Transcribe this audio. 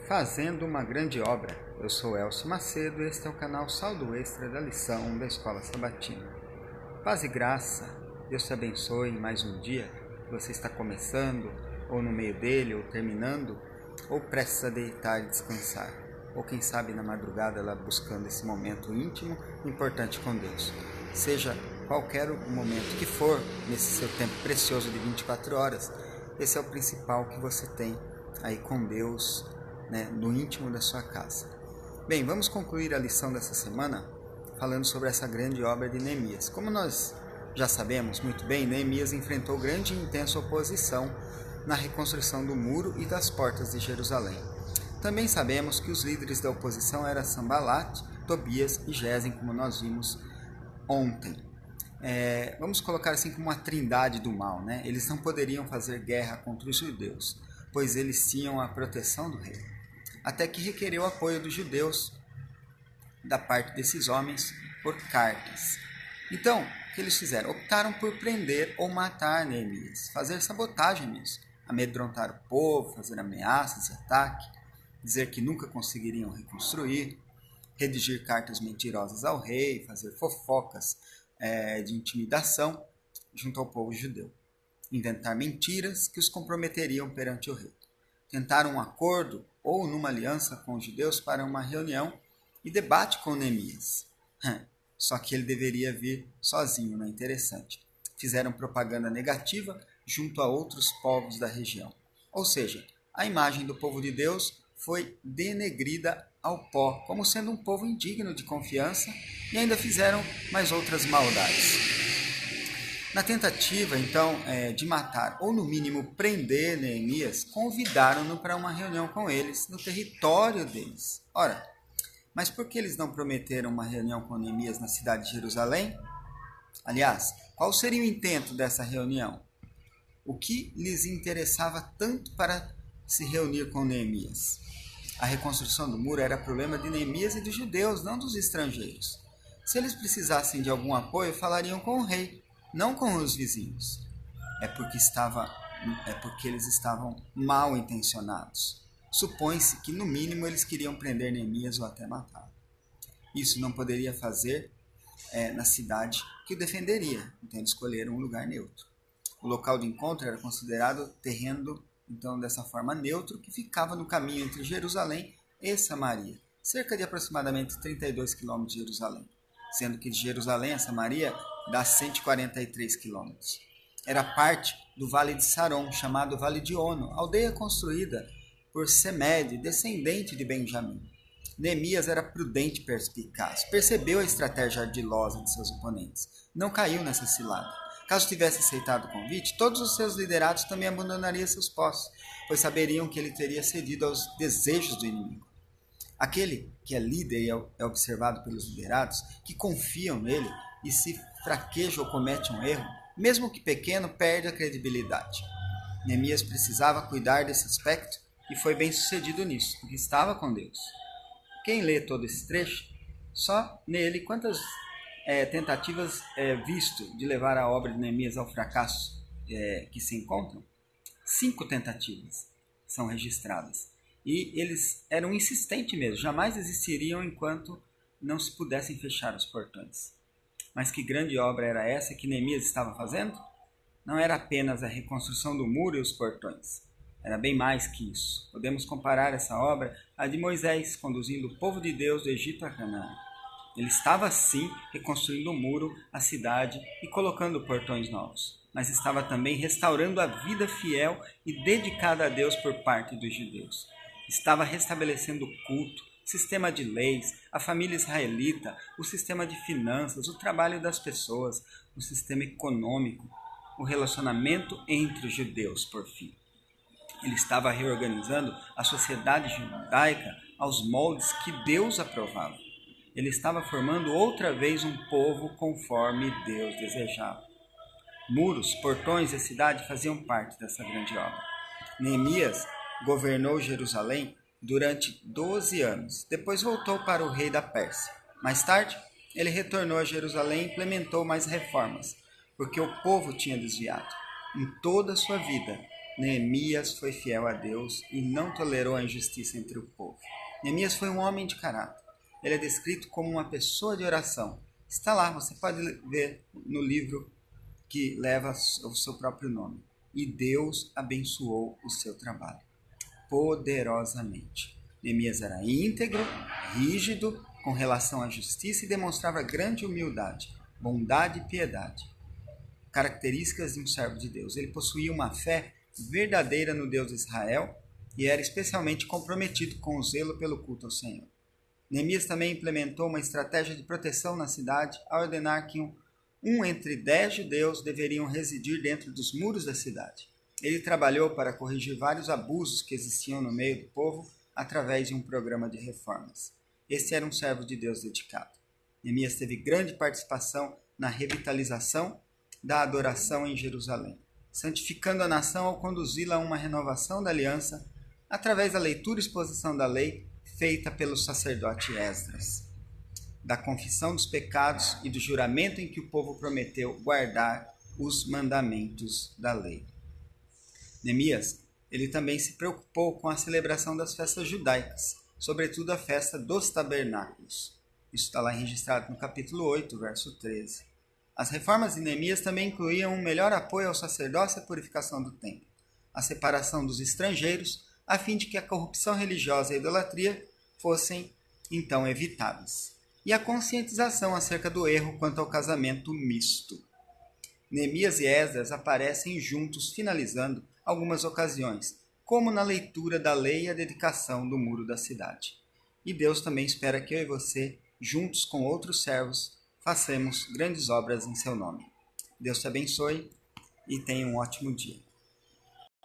Fazendo uma grande obra. Eu sou Elcio Macedo e este é o canal Saldo Extra da lição da Escola Sabatina. Paz e graça, Deus te abençoe em mais um dia que você está começando, ou no meio dele, ou terminando, ou prestes a deitar e descansar, ou quem sabe na madrugada lá buscando esse momento íntimo importante com Deus. Seja qualquer o momento que for, nesse seu tempo precioso de 24 horas, esse é o principal que você tem aí com Deus, no íntimo da sua casa. Bem, vamos concluir a lição dessa semana falando sobre essa grande obra de Neemias. Como nós já sabemos muito bem, Neemias enfrentou grande e intensa oposição na reconstrução do muro e das portas de Jerusalém. Também sabemos que os líderes da oposição eram Sanbalat, Tobias e Gesem, como nós vimos ontem. Vamos colocar assim como uma trindade do mal, Eles não poderiam fazer guerra contra os judeus, pois eles tinham a proteção do rei. Até que requereu o apoio dos judeus, da parte desses homens, por cartas. Então, o que eles fizeram? Optaram por prender ou matar Neemias, fazer sabotagem nisso, amedrontar o povo, fazer ameaças e ataque, dizer que nunca conseguiriam reconstruir, redigir cartas mentirosas ao rei, fazer fofocas de intimidação junto ao povo judeu, inventar mentiras que os comprometeriam perante o rei. Tentaram um acordo ou numa aliança com os judeus para uma reunião e debate com Neemias. Só que ele deveria vir sozinho, não é interessante. Fizeram propaganda negativa junto a outros povos da região. Ou seja, a imagem do povo de Deus foi denegrida ao pó, como sendo um povo indigno de confiança, e ainda fizeram mais outras maldades. Na tentativa, então, de matar, ou no mínimo prender Neemias, convidaram-no para uma reunião com eles, no território deles. Ora, mas por que eles não prometeram uma reunião com Neemias na cidade de Jerusalém? Aliás, qual seria o intento dessa reunião? O que lhes interessava tanto para se reunir com Neemias? A reconstrução do muro era problema de Neemias e dos judeus, não dos estrangeiros. Se eles precisassem de algum apoio, falariam com o rei, não com os vizinhos. É porque eles estavam mal intencionados. Supõe-se que, no mínimo, eles queriam prender Neemias ou até matá-lo. Isso não poderia fazer na cidade que o defenderia, então eles escolheram um lugar neutro. O local de encontro era considerado terreno, então, dessa forma neutro, que ficava no caminho entre Jerusalém e Samaria, cerca de aproximadamente 32 quilômetros de Jerusalém, sendo que de Jerusalém a Samaria dá 143 quilômetros. Era parte do Vale de Saron, chamado Vale de Ono, aldeia construída por Semed, descendente de Benjamim. Neemias era prudente e perspicaz, percebeu a estratégia ardilosa de seus oponentes, não caiu nessa cilada. Caso tivesse aceitado o convite, todos os seus liderados também abandonariam seus postos, pois saberiam que ele teria cedido aos desejos do inimigo. Aquele que é líder e é observado pelos liderados, que confiam nele e se fraqueja ou comete um erro, mesmo que pequeno, perde a credibilidade. Neemias precisava cuidar desse aspecto e foi bem sucedido nisso, porque estava com Deus. Quem lê todo esse trecho, só nele quantas tentativas visto de levar a obra de Neemias ao fracasso que se encontram? 5 tentativas são registradas. E eles eram insistentes mesmo, jamais desistiriam enquanto não se pudessem fechar os portões. Mas que grande obra era essa que Neemias estava fazendo? Não era apenas a reconstrução do muro e os portões. Era bem mais que isso. Podemos comparar essa obra à de Moisés, conduzindo o povo de Deus do Egito a Canaã. Ele estava, sim, reconstruindo o muro, a cidade e colocando portões novos, mas estava também restaurando a vida fiel e dedicada a Deus por parte dos judeus. Estava restabelecendo o culto, o sistema de leis, a família israelita, o sistema de finanças, o trabalho das pessoas, o sistema econômico, o relacionamento entre os judeus, por fim. Ele estava reorganizando a sociedade judaica aos moldes que Deus aprovava. Ele estava formando outra vez um povo conforme Deus desejava. Muros, portões e a cidade faziam parte dessa grande obra. Neemias governou Jerusalém durante 12 anos. Depois voltou para o rei da Pérsia. Mais tarde, ele retornou a Jerusalém e implementou mais reformas, porque o povo tinha desviado. Em toda a sua vida, Neemias foi fiel a Deus e não tolerou a injustiça entre o povo. Neemias foi um homem de caráter. Ele é descrito como uma pessoa de oração. Está lá, você pode ver no livro que leva o seu próprio nome. E Deus abençoou o seu trabalho poderosamente. Neemias era íntegro, rígido, com relação à justiça e demonstrava grande humildade, bondade e piedade. Características de um servo de Deus. Ele possuía uma fé verdadeira no Deus de Israel e era especialmente comprometido com o zelo pelo culto ao Senhor. Neemias também implementou uma estratégia de proteção na cidade ao ordenar que um entre 10 judeus deveriam residir dentro dos muros da cidade. Ele trabalhou para corrigir vários abusos que existiam no meio do povo através de um programa de reformas. Este era um servo de Deus dedicado. Neemias teve grande participação na revitalização da adoração em Jerusalém, santificando a nação ao conduzi-la a uma renovação da aliança através da leitura e exposição da lei feita pelo sacerdote Esdras, da confissão dos pecados e do juramento em que o povo prometeu guardar os mandamentos da lei. Neemias, ele também se preocupou com a celebração das festas judaicas, sobretudo a festa dos tabernáculos. Isso está lá registrado no capítulo 8, verso 13. As reformas de Neemias também incluíam um melhor apoio ao sacerdócio e à purificação do templo, a separação dos estrangeiros, a fim de que a corrupção religiosa e a idolatria fossem, então, evitadas, e a conscientização acerca do erro quanto ao casamento misto. Neemias e Esdras aparecem juntos, finalizando algumas ocasiões, como na leitura da lei e a dedicação do muro da cidade. E Deus também espera que eu e você, juntos com outros servos, façamos grandes obras em seu nome. Deus te abençoe e tenha um ótimo dia.